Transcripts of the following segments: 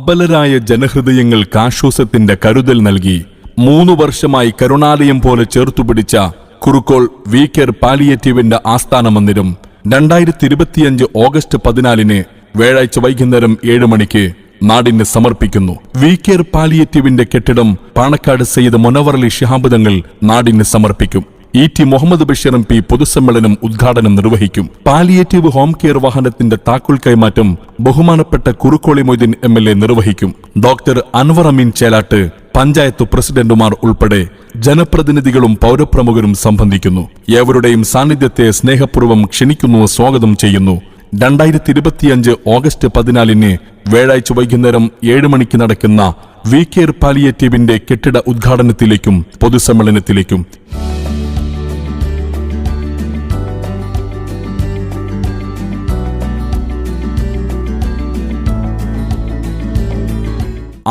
അബലരായ ജനഹൃദയങ്ങൾക്ക് ആശ്വാസത്തിന്റെ കരുതൽ നൽകി 3 വർഷമായി കരുണാലയം പോലെ ചേർത്തുപിടിച്ച കുറുക്കോൾ വി കെയർ പാലിയേറ്റീവിന്റെ ആസ്ഥാന മന്ദിരം 2025 ഓഗസ്റ്റ് 14 വ്യാഴാഴ്ച വൈകുന്നേരം 7 മണിക്ക് നാടിന് സമർപ്പിക്കുന്നു. വി കെയർ പാലിയേറ്റീവിന്റെ കെട്ടിടം പാണക്കാട് സയ്യിദ് മുനവറലി ശിഹാബ് തങ്ങൾ നാടിന് സമർപ്പിക്കും. ഇ.ടി. മുഹമ്മദ് ബഷീർ എം.പി. പൊതുസമ്മേളനം ഉദ്ഘാടനം നിർവഹിക്കും. പാലിയേറ്റീവ് ഹോം കെയർ വാഹനത്തിന്റെ താക്കോൽ കൈമാറ്റം ബഹുമാനപ്പെട്ട കുറുക്കോളി മൊയ്തീൻ എം.എൽ.എ. നിർവഹിക്കും. ഡോക്ടർ അൻവർ അമീൻ ചേലാട്ട്, പഞ്ചായത്ത് പ്രസിഡന്റുമാർ ഉൾപ്പെടെ ജനപ്രതിനിധികളും പൗരപ്രമുഖരും സംബന്ധിക്കുന്നു. ഏവരുടെയും സാന്നിധ്യത്തെ സ്നേഹപൂർവ്വം ക്ഷണിക്കുന്നു, സ്വാഗതം ചെയ്യുന്നു. 2025 ഓഗസ്റ്റ് 14 വ്യാഴാഴ്ച വൈകുന്നേരം 7 മണിക്ക് നടക്കുന്ന വി കെയർ പാലിയേറ്റീവിന്റെ കെട്ടിട ഉദ്ഘാടനത്തിലേക്കും പൊതുസമ്മേളനത്തിലേക്കും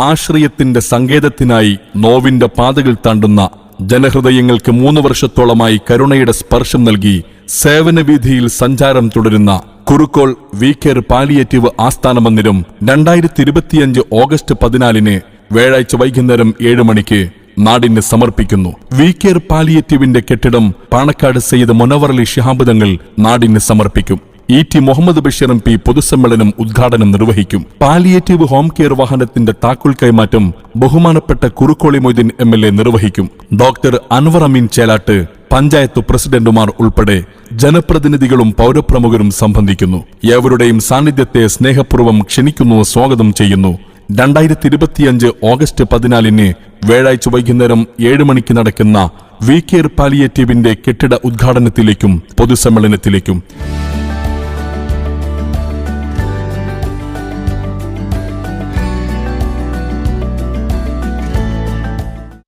ആശ്രയത്തിന്റെ സങ്കേതത്തിനായി നോവിന്റെ പാതകൾ താണ്ടുന്ന ജനഹൃദയങ്ങൾക്ക് 3 വർഷത്തോളമായി കരുണയുടെ സ്പർശം നൽകി സേവനവീഥിയിൽ സഞ്ചാരം തുടരുന്ന കുറുക്കോൾ വി കെയർ പാലിയേറ്റീവ് ആസ്ഥാന മന്ദിരം 2025 ഓഗസ്റ്റ് 14 വ്യാഴാഴ്ച വൈകുന്നേരം 7 മണിക്ക് നാടിന് സമർപ്പിക്കുന്നു. വി കെയർ പാലിയേറ്റീവിന്റെ കെട്ടിടം പാണക്കാട് സയ്യിദ് മുനവറലി ശിഹാബ് തങ്ങൾ നാടിന് സമർപ്പിക്കും. ഇ.ടി. മുഹമ്മദ് ബഷീർ എം.പി. പൊതുസമ്മേളനം ഉദ്ഘാടനം നിർവഹിക്കും. പാലിയേറ്റീവ് ഹോം കെയർ വാഹനത്തിന്റെ താക്കോൽ കൈമാറ്റം ബഹുമാനപ്പെട്ട കുറുക്കോളി മൊയ്തീൻ എം.എൽ.എ. നിർവഹിക്കും. ഡോക്ടർ അൻവർ അമീൻ ചേലാട്ട്, പഞ്ചായത്ത് പ്രസിഡന്റുമാർ ഉൾപ്പെടെ ജനപ്രതിനിധികളും പൗരപ്രമുഖരും സംബന്ധിക്കുന്നു. ഏവരുടെയും സാന്നിധ്യത്തെ സ്നേഹപൂർവ്വം ക്ഷണിക്കുന്നു, സ്വാഗതം ചെയ്യുന്നു. 2025 ഓഗസ്റ്റ് 14 വ്യാഴാഴ്ച വൈകുന്നേരം 7 മണിക്ക് നടക്കുന്ന വി കെയർ പാലിയേറ്റീവിന്റെ കെട്ടിട ഉദ്ഘാടനത്തിലേക്കും പൊതുസമ്മേളനത്തിലേക്കും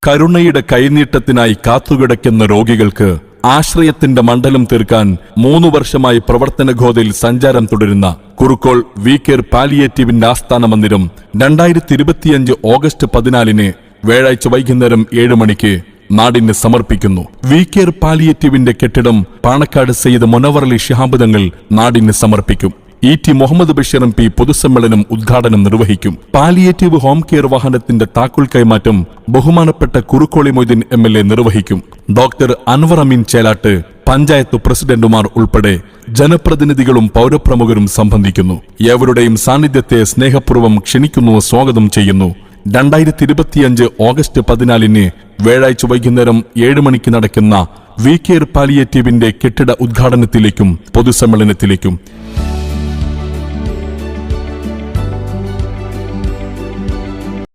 കരുണയുടെ കൈനീട്ടത്തിനായി കാത്തുകിടക്കുന്ന രോഗികൾക്ക് ആശ്രയത്തിന്റെ മണ്ഡലം തീർക്കാൻ 3 വർഷമായി പ്രവർത്തനഗോതയിൽ സഞ്ചാരം തുടരുന്ന കുറുക്കോൾ വി കെയർ പാലിയേറ്റീവിന്റെ ആസ്ഥാന മന്ദിരം 2025 ഓഗസ്റ്റ് 14 വ്യാഴാഴ്ച വൈകുന്നേരം 7 മണിക്ക് നാടിന് സമർപ്പിക്കുന്നു. വി കെയർ പാലിയേറ്റീവിന്റെ കെട്ടിടം പാണക്കാട് സയ്യിദ് മുനവറലി ശിഹാബ് തങ്ങൾ നാടിന് സമർപ്പിക്കും. ഇ.ടി. മുഹമ്മദ് ബഷീർ എം.പി. പൊതുസമ്മേളനം ഉദ്ഘാടനം നിർവഹിക്കും. പാലിയേറ്റീവ് ഹോം കെയർ വാഹനത്തിന്റെ താക്കോൽ കൈമാറ്റം ബഹുമാനപ്പെട്ട കുറുക്കോളി മൊയ്തീൻ എം.എൽ.എ. നിർവഹിക്കും. ഡോക്ടർ അൻവർ അമീൻ ചേലാട്ട്, പഞ്ചായത്ത് പ്രസിഡന്റുമാർ ഉൾപ്പെടെ ജനപ്രതിനിധികളും പൗരപ്രമുഖരും സംബന്ധിക്കുന്നു. ഏവരുടെയും സാന്നിധ്യത്തെ സ്നേഹപൂർവ്വം ക്ഷണിക്കുന്നു, സ്വാഗതം ചെയ്യുന്നു. 2025 ഓഗസ്റ്റ് 14 വ്യാഴാഴ്ച വൈകുന്നേരം 7 മണിക്ക് നടക്കുന്ന വി കെയർ പാലിയേറ്റീവിന്റെ കെട്ടിട ഉദ്ഘാടനത്തിലേക്കും പൊതുസമ്മേളനത്തിലേക്കും